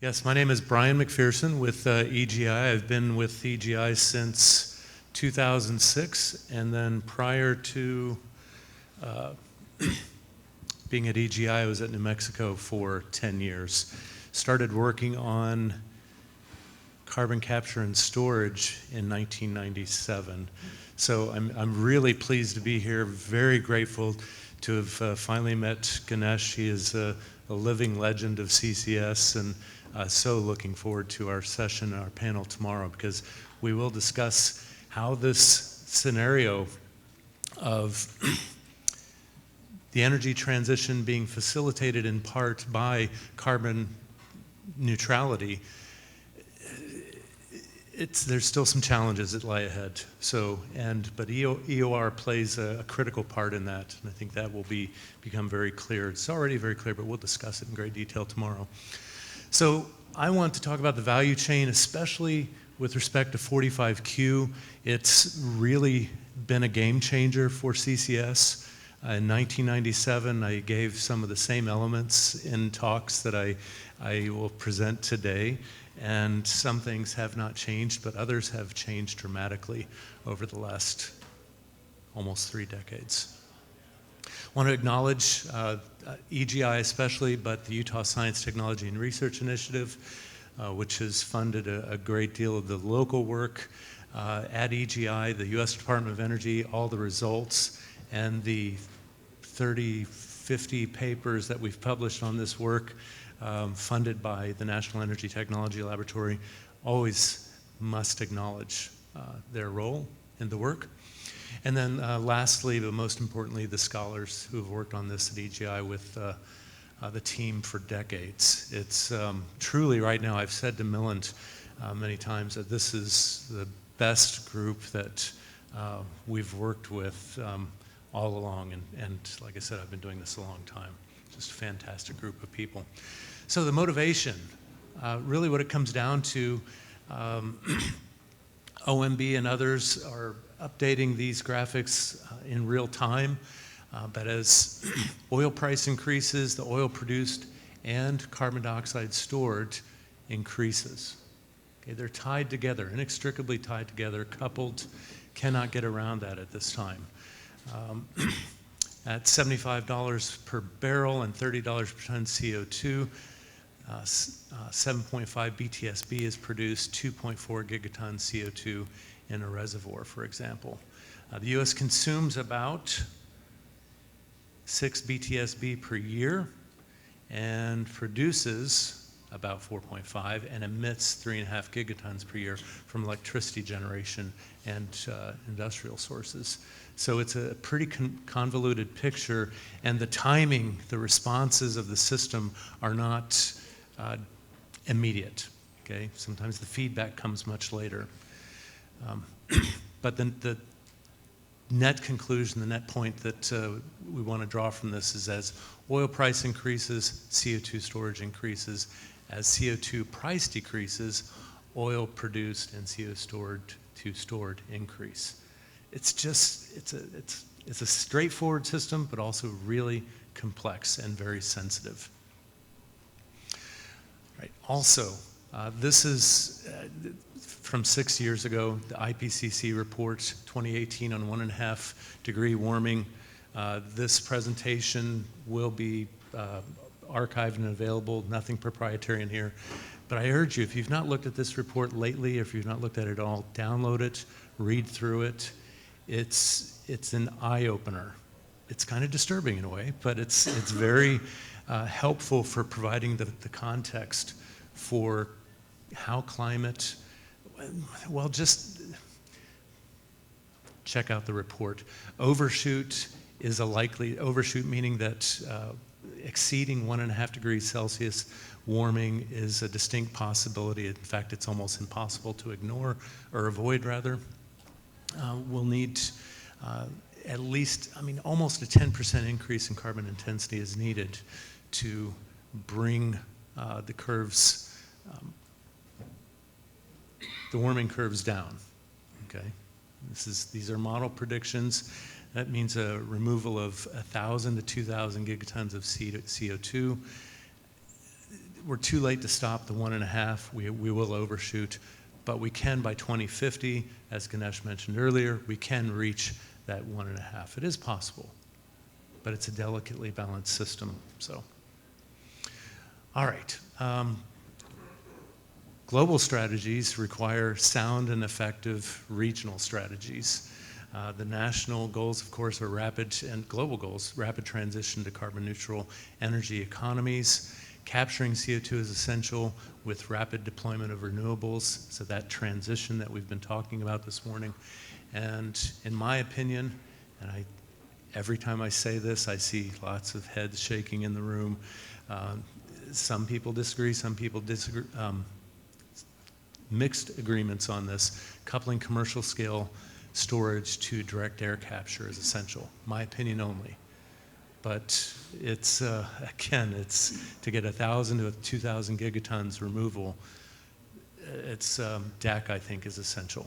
Yes, my name is Brian McPherson with EGI. I've been with EGI since 2006, and then prior to being at EGI, I was at New Mexico for 10 years. Started working on carbon capture and storage in 1997. So I'm really pleased to be here, very grateful to have finally met Ganesh. He is a living legend of CCS, and so looking forward to our session, our panel tomorrow, because we will discuss how this scenario of the energy transition being facilitated in part by carbon neutrality, there's still some challenges that lie ahead. But EOR plays a critical part in that, and I think that will become very clear. It's already very clear, but we'll discuss it in great detail tomorrow. So I want to talk about the value chain, especially with respect to 45Q. It's really been a game changer for CCS. In 1997, I gave some of the same elements in talks that I will present today, and some things have not changed, but others have changed dramatically over the last almost 3 decades. I want to acknowledge EGI especially, but the Utah Science, Technology, and Research Initiative, which has funded a great deal of the local work at EGI, the U.S. Department of Energy, all the results, and the 30, 50 papers that we've published on this work, funded by the National Energy Technology Laboratory. Always must acknowledge their role in the work. And then lastly, but most importantly, the scholars who have worked on this at EGI with the team for decades. It's truly right now, I've said to Millant many times that this is the best group that we've worked with all along. And like I said, I've been doing this a long time. Just a fantastic group of people. So the motivation, really what it comes down to, OMB and others are updating these graphics in real time, but as oil price increases, the oil produced and carbon dioxide stored increases. Okay, they're tied together, inextricably tied together, coupled, cannot get around that at this time. At $75 per barrel and $30 per ton CO2, 7.5 BTSB is produced, 2.4 gigatons CO2 in a reservoir, for example. The U.S. consumes about 6 BTSB per year and produces about 4.5 and emits 3.5 gigatons per year from electricity generation and industrial sources. So it's a pretty convoluted picture, and the timing, the responses of the system are not immediate. Okay? Sometimes the feedback comes much later. But then the net conclusion, the net point that we want to draw from this is as oil price increases, CO2 storage increases. As CO2 price decreases, oil produced and CO2 stored increase. It's a straightforward system, but also really complex and very sensitive. Right. Also, this is from 6 years ago, the IPCC report 2018 on 1.5 degree warming. This presentation will be archived and available, nothing proprietary in here. But I urge you, if you've not looked at this report lately, if you've not looked at it at all, download it, read through it. It's an eye-opener. It's kind of disturbing in a way, but it's very helpful for providing the context for how climate, well, just check out the report. Overshoot is a likely, overshoot meaning that exceeding 1.5 degrees Celsius warming is a distinct possibility. In fact, it's almost impossible to ignore or avoid, rather. We'll need at least, almost a 10% increase in carbon intensity is needed to bring the curves, the warming curves down, okay? These are model predictions. That means a removal of 1,000 to 2,000 gigatons of CO2. we're too late to stop the 1.5. We will overshoot, but we can by 2050, as Ganesh mentioned earlier, we can reach that 1.5. It is possible, but it's a delicately balanced system. So, all right. Global strategies require sound and effective regional strategies. The national goals, of course, are rapid, and global goals, rapid transition to carbon neutral energy economies. Capturing CO2 is essential with rapid deployment of renewables, so that transition that we've been talking about this morning. And in my opinion, and every time I say this, I see lots of heads shaking in the room. Some people disagree, some people disagree. Mixed agreements on this. Coupling commercial scale storage to direct air capture is essential. My opinion only. But it's, again, it's to get 1,000 to 2,000 gigatons removal, it's, DAC, I think, is essential.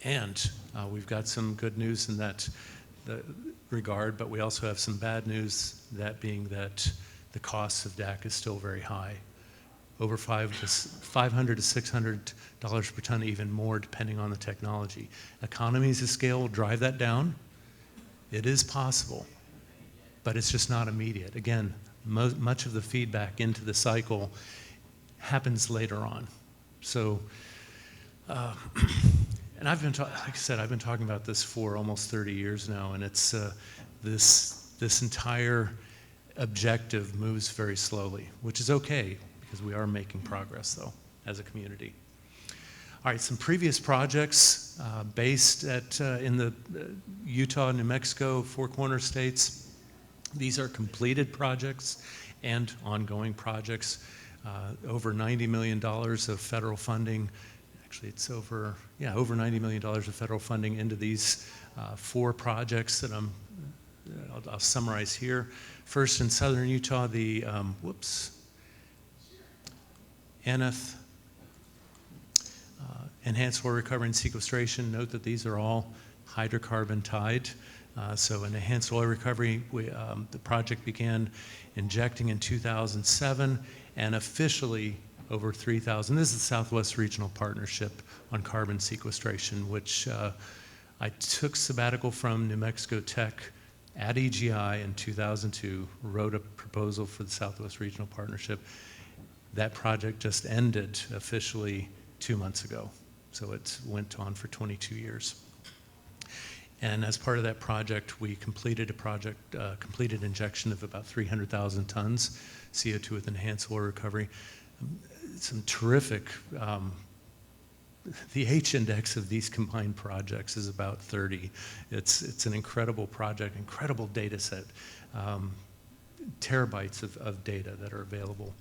And we've got some good news in that regard, but we also have some bad news, that being that the cost of DAC is still very high. Over $500 to $600 per ton, even more, depending on the technology. Economies of scale will drive that down. It is possible, but it's just not immediate. Again, much of the feedback into the cycle happens later on. So, and I've been, like I said, I've been talking about this for almost 30 years now, and it's this entire objective moves very slowly, which is okay, because we are making progress, though, as a community. All right, some previous projects based in the Utah, New Mexico, Four Corner states. These are completed projects and ongoing projects. Over $90 million of federal funding. Actually, it's over $90 million of federal funding into these 4 projects that I'll summarize here. First, in southern Utah, the Aneth enhanced oil recovery and sequestration. Note that these are all hydrocarbon tied. So in enhanced oil recovery, the project began injecting in 2007, and officially over 3,000. This is the Southwest Regional Partnership on Carbon Sequestration, which I took sabbatical from New Mexico Tech at EGI in 2002, wrote a proposal for the Southwest Regional Partnership. That project just ended officially 2 months ago. So it went on for 22 years. And as part of that project, we completed completed injection of about 300,000 tons CO2 with enhanced oil recovery. Some terrific, the H-index of these combined projects is about 30. It's an incredible project, incredible data set, terabytes of data that are available.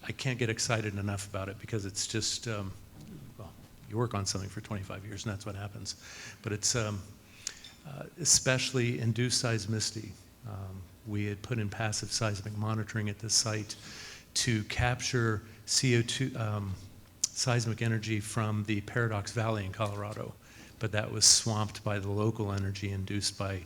I can't get excited enough about it, because it's just, well, you work on something for 25 years and that's what happens. But it's especially induced seismicity. We had put in passive seismic monitoring at this site to capture CO2 seismic energy from the Paradox Valley in Colorado, but that was swamped by the local energy induced by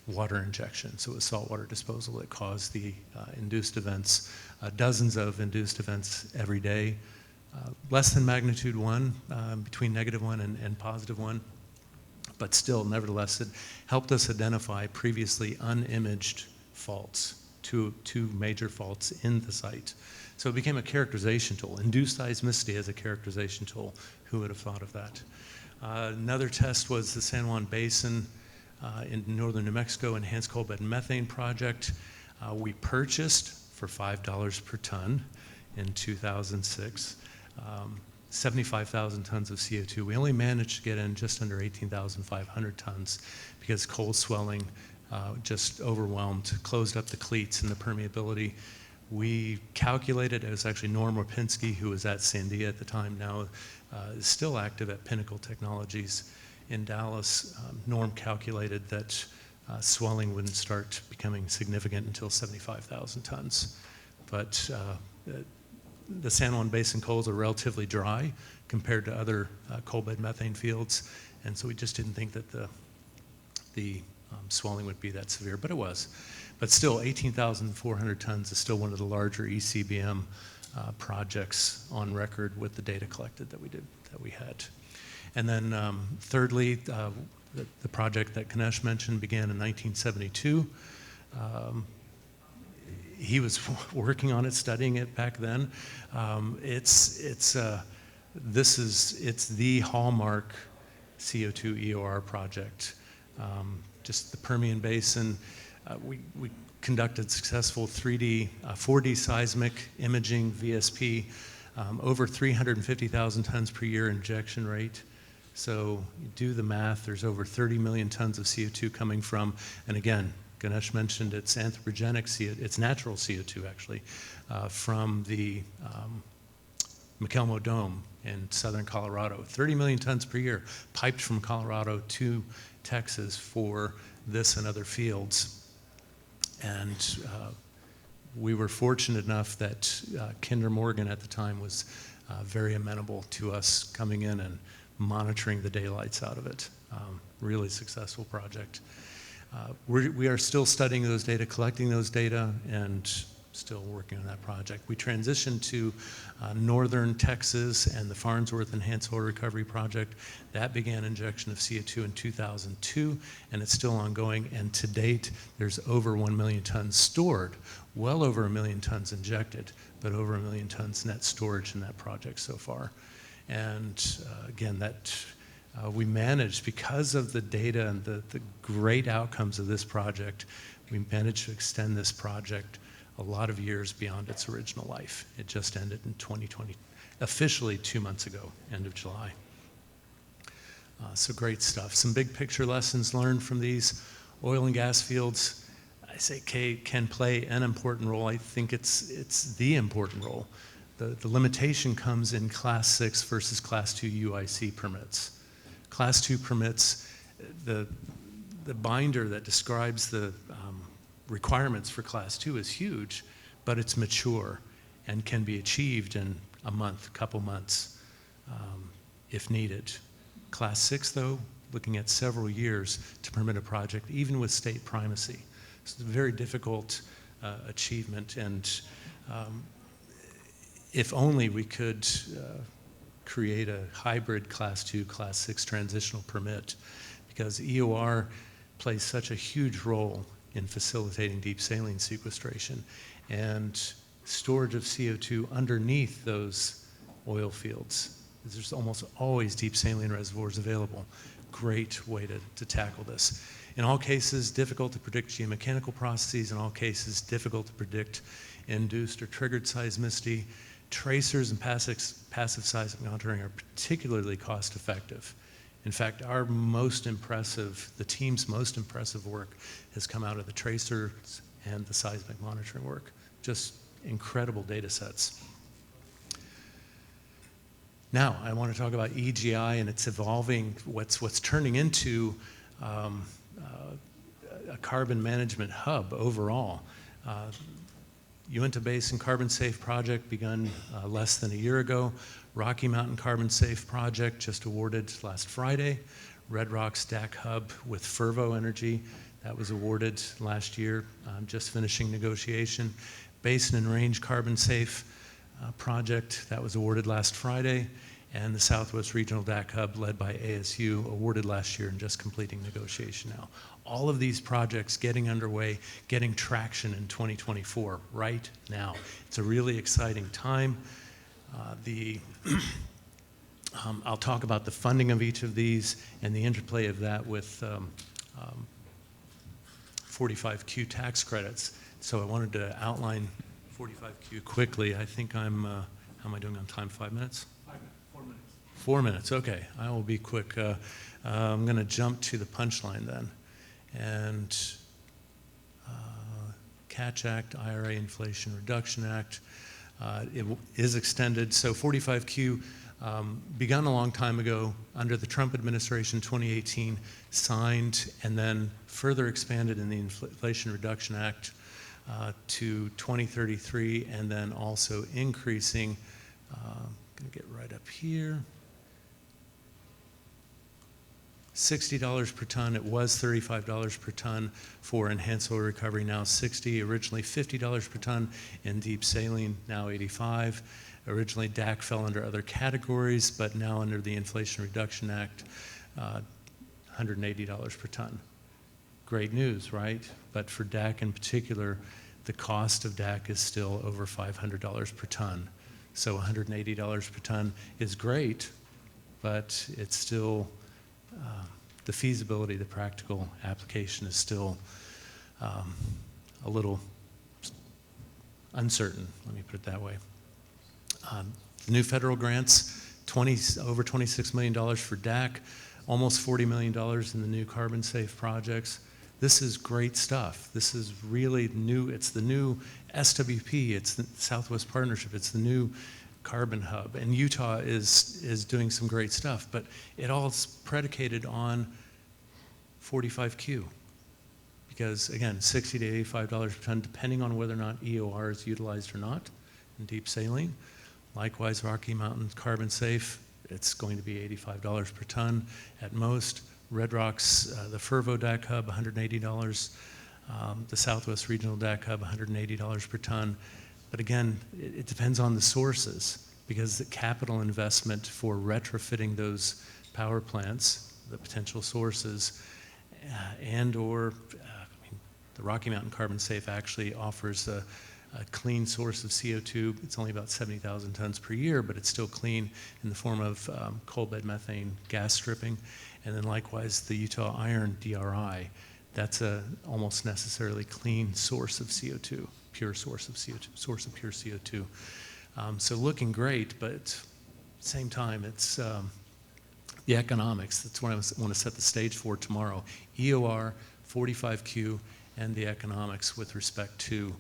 water injection. So it was saltwater disposal that caused the induced events, dozens of induced events every day, less than magnitude 1, between -1 and +1, but still, nevertheless, it helped us identify previously unimaged faults, two major faults in the site. So it became a characterization tool. Induced seismicity as a characterization tool. Who would have thought of that? Another test was the San Juan Basin in northern New Mexico, enhanced coal bed methane project. We purchased for $5 per ton in 2006, 75,000 tons of CO2. We only managed to get in just under 18,500 tons because coal swelling just overwhelmed, closed up the cleats and the permeability. We calculated, it was actually Norm Rapinski, who was at Sandia at the time, now is still active at Pinnacle Technologies in Dallas. Norm calculated that swelling wouldn't start becoming significant until 75,000 tons. But the San Juan Basin coals are relatively dry compared to other coal bed methane fields, and so we just didn't think that the swelling would be that severe, but it was. But still, 18,400 tons is still one of the larger ECBM projects on record with the data collected that we had. And then thirdly, the project that Ganesh mentioned began in 1972. He was working on it, studying it back then. It's the hallmark CO2 EOR project. Just the Permian Basin, we conducted successful 4D seismic imaging, VSP, over 350,000 tons per year injection rate. So you do the math, there's over 30 million tons of CO2 coming from, and again, Ganesh mentioned it's anthropogenic CO2, it's natural CO2 actually, from the McElmo Dome in southern Colorado. 30 million tons per year piped from Colorado to Texas for this and other fields. And we were fortunate enough that Kinder Morgan at the time was very amenable to us coming in and monitoring the daylights out of it. Really successful project. We are still studying those data, collecting those data, and still working on that project. We transitioned to northern Texas and the Farnsworth Enhanced Oil Recovery Project. That began injection of CO2 in 2002, and it's still ongoing. And to date, there's over 1 million tons stored, well over 1 million tons injected, but over 1 million tons net storage in that project so far. And again, that we managed, because of the data and the great outcomes of this project, we managed to extend this project a lot of years beyond its original life. It just ended in 2020, officially 2 months ago, end of July. So great stuff. Some big picture lessons learned from these. Oil and gas fields, I say can play an important role. I think it's the important role. The limitation comes in Class 6 versus Class 2 UIC permits. Class 2 permits, the binder that describes the requirements for Class 2 is huge, but it's mature and can be achieved in a month, couple months, if needed. Class 6, though, looking at several years to permit a project, even with state primacy. It's a very difficult achievement, and if only we could create a hybrid Class 2, Class 6 transitional permit, because EOR plays such a huge role in facilitating deep saline sequestration and storage of CO2 underneath those oil fields. There's almost always deep saline reservoirs available. Great way to tackle this. In all cases, difficult to predict geomechanical processes. In all cases, difficult to predict induced or triggered seismicity. Tracers and passive seismic monitoring are particularly cost effective. In fact, the team's most impressive work has come out of the tracers and the seismic monitoring work. Just incredible data sets. Now, I want to talk about EGI and its evolving, what's turning into a carbon management hub overall. Uinta Basin Carbon Safe Project begun less than a year ago. Rocky Mountain Carbon Safe Project just awarded last Friday. Red Rock Stack Hub with Fervo Energy, that was awarded last year, just finishing negotiation. Basin and Range Carbon Safe Project, that was awarded last Friday. And the Southwest Regional DAC Hub, led by ASU, awarded last year and just completing negotiation now. All of these projects getting underway, getting traction in 2024, right now. It's a really exciting time. I'll talk about the funding of each of these and the interplay of that with 45Q tax credits. So I wanted to outline 45Q quickly. I think how am I doing on time, 5 minutes? 4 minutes. 4 minutes, okay. I will be quick. I'm gonna jump to the punchline then. And Catch Act, IRA Inflation Reduction Act, it is extended. So 45Q begun a long time ago under the Trump administration, 2018, signed and then further expanded in the Inflation Reduction Act to 2033, and then also increasing, I'm gonna get right up here, $60 per ton. It was $35 per ton for enhanced oil recovery, now $60. Originally $50 per ton in deep saline, now $85. Originally DAC fell under other categories, but now under the Inflation Reduction Act, $180 per ton. Great news, right? But for DAC in particular, the cost of DAC is still over $500 per ton. So $180 per ton is great, but it's still, the feasibility, the practical application is still a little uncertain, let me put it that way. The new federal grants, over $26 million for DAC, almost $40 million in the new carbon safe projects. This is great stuff. This is really new. It's the new SWP. It's the Southwest Partnership. It's the new carbon hub. And Utah is doing some great stuff. But it all is predicated on 45Q. Because, again, $60 to $85 per ton, depending on whether or not EOR is utilized or not in deep saline. Likewise, Rocky Mountain Carbon Safe, it's going to be $85 per ton at most. Red Rock's, the Fervo DAC Hub, $180. The Southwest Regional DAC Hub, $180 per ton. But again, it depends on the sources, because the capital investment for retrofitting those power plants, the potential sources, and or the Rocky Mountain Carbon Safe actually offers a clean source of CO2. It's only about 70,000 tons per year, but it's still clean in the form of coal bed methane gas stripping. And then likewise, the Utah Iron DRI, that's a almost necessarily clean source of CO2, pure source of CO2, source of pure CO2. So looking great, but at the same time, it's the economics. That's what I want to set the stage for tomorrow. EOR, 45Q, and the economics with respect to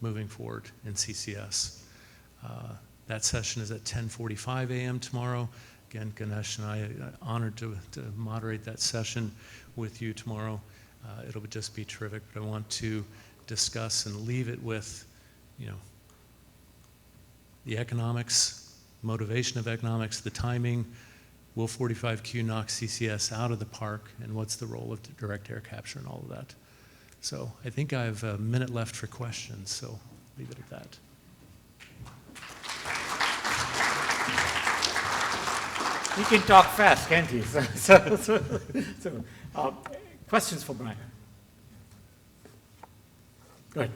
moving forward in CCS. That session is at 10:45 a.m. tomorrow. Again, Ganesh and I are honored to moderate that session with you tomorrow. It'll just be terrific, but I want to discuss and leave it with, the economics, motivation of economics, the timing. Will 45Q knock CCS out of the park, and what's the role of direct air capture and all of that? So I think I have a minute left for questions, so leave it at that. You can talk fast, can't you? Questions for Brian? Go ahead.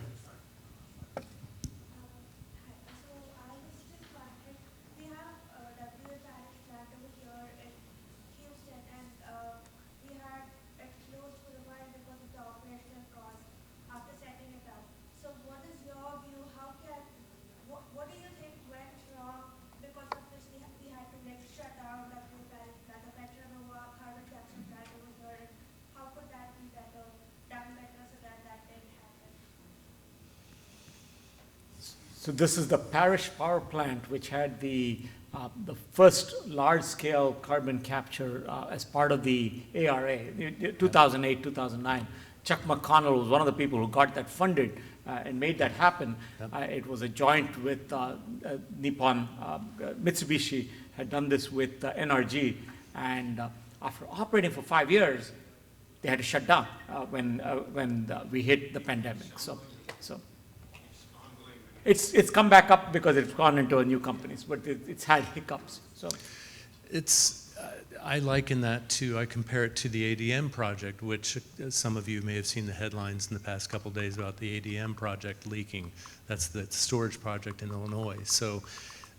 So this is the Parish Power Plant, which had the first large-scale carbon capture as part of the ARA, 2008, 2009. Chuck McConnell was one of the people who got that funded and made that happen. Yep. It was a joint with Nippon. Mitsubishi had done this with NRG, and after operating for 5 years, they had to shut down when we hit the pandemic. So. It's come back up because it's gone into a new companies, but it's had hiccups. So, I liken that to, I compare it to the ADM project, which some of you may have seen the headlines in the past couple of days about the ADM project leaking. That's the storage project in Illinois. So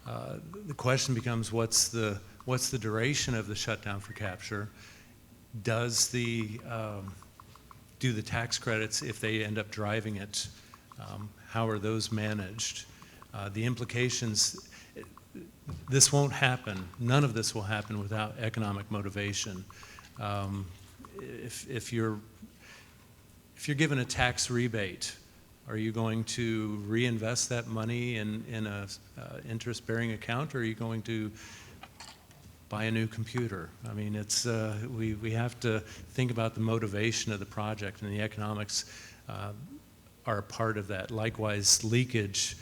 the question becomes, what's the duration of the shutdown for capture? Do the tax credits, if they end up driving it, how are those managed? The implications, this won't happen. None of this will happen without economic motivation. If you're given a tax rebate, are you going to reinvest that money in a interest-bearing account, or are you going to buy a new computer? I mean, it's we have to think about the motivation of the project, and the economics are a part of that. Likewise, leakage,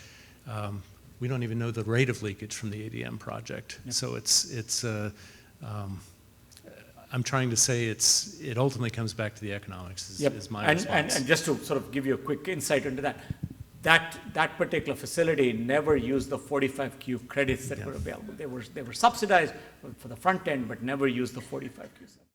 we don't even know the rate of leakage from the ADM project. Yep. So I'm trying to say it ultimately comes back to the economics Yep. is my And response. just to sort of give you a quick insight into that, that particular facility never used the 45Q credits that were available. They were subsidized for the front end, but never used the 45Q.